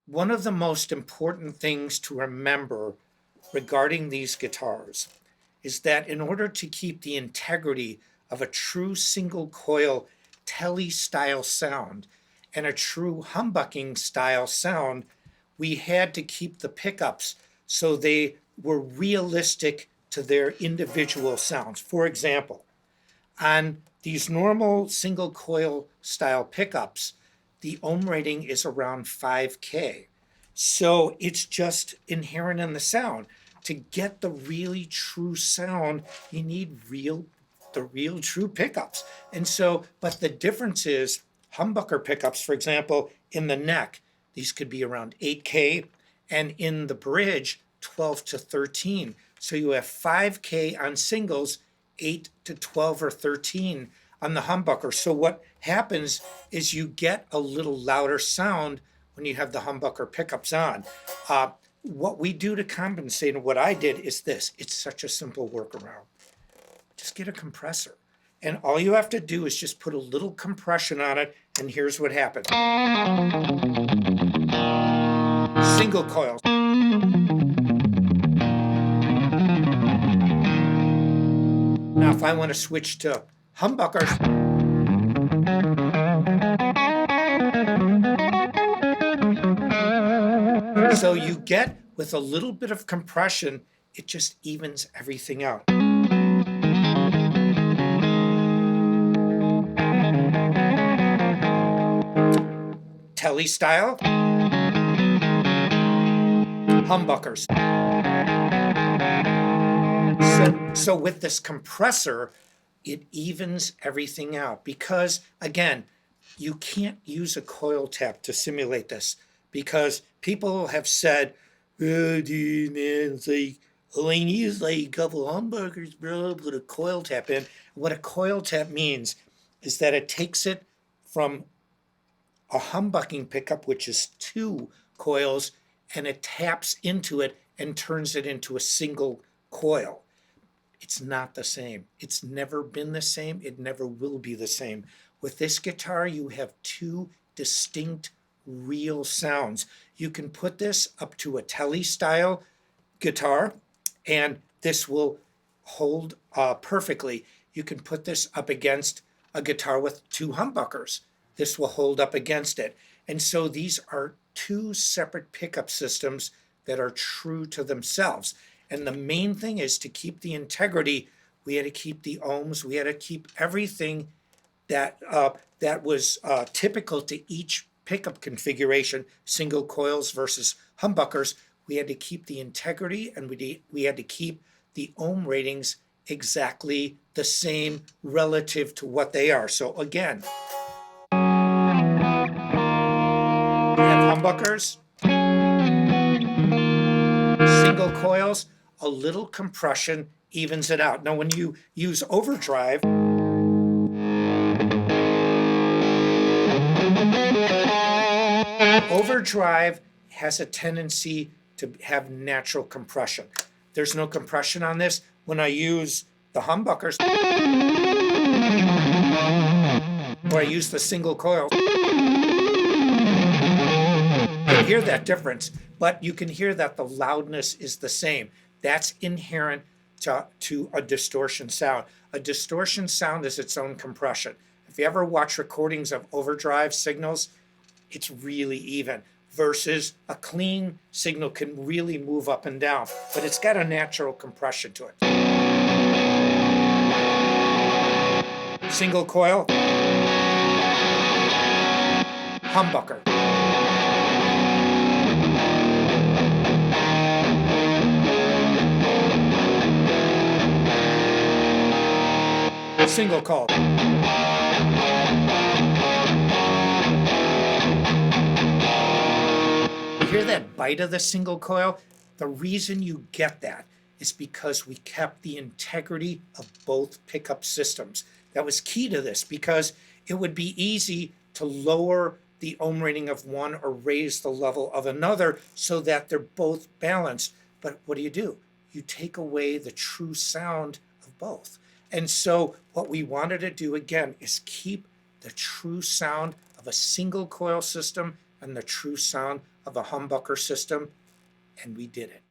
One of the most important things to remember regarding these guitars is that in order to keep the integrity of a true single coil telly style sound and a true humbucking style sound, we had to keep the pickups so they were realistic to their individual sounds. For example, on these normal single coil style pickups, the ohm rating is around 5K. So it's just inherent in the sound. To get the really true sound, you need the real true pickups. And so, but the difference is humbucker pickups, for example, in the neck, these could be around 8K, and in the bridge, 12 to 13. So you have 5K on singles, 8 to 12 or 13 on the humbucker. So what happens is you get a little louder sound when you have the humbucker pickups on. What we do to compensate, and what I did is this, it's such a simple workaround. Just get a compressor. And all you have to do is just put a little compression on it, and here's what happens. Single coils. Now, if I want to switch to humbuckers, so you get with a little bit of compression, it just evens everything out. Telly style, humbuckers. So with this compressor, it evens everything out because, again, you can't use a coil tap to simulate this because people have said, oh, dude, man, it's like, all I need is like a couple humbuckers, bro, put a coil tap in. What a coil tap means is that it takes it from a humbucking pickup, which is 2 coils, and it taps into it and turns it into a single coil. It's not the same. It's never been the same. It never will be the same. With this guitar, you have 2 distinct real sounds. You can put this up to a telly style guitar, and this will hold perfectly. You can put this up against a guitar with 2 humbuckers. This will hold up against it. And so these are 2 separate pickup systems that are true to themselves. And the main thing is to keep the integrity. We had to keep the ohms. We had to keep everything that was typical to each pickup configuration, single coils versus humbuckers. We had to keep the integrity, and we had to keep the ohm ratings exactly the same relative to what they are. So again, we have humbuckers, single coils, a little compression evens it out. Now, when you use overdrive, overdrive has a tendency to have natural compression. There's no compression on this. When I use the humbuckers, or I use the single coil, you can hear that difference, but you can hear that the loudness is the same. That's inherent to a distortion sound. A distortion sound is its own compression. If you ever watch recordings of overdrive signals, it's really even, versus a clean signal can really move up and down, but it's got a natural compression to it. Single coil, humbucker. Single coil. You hear that bite of the single coil? The reason you get that is because we kept the integrity of both pickup systems. That was key to this because it would be easy to lower the ohm rating of one or raise the level of another so that they're both balanced. But what do? You take away the true sound of both. And so what we wanted to do again is keep the true sound of a single coil system and the true sound of a humbucker system, and we did it.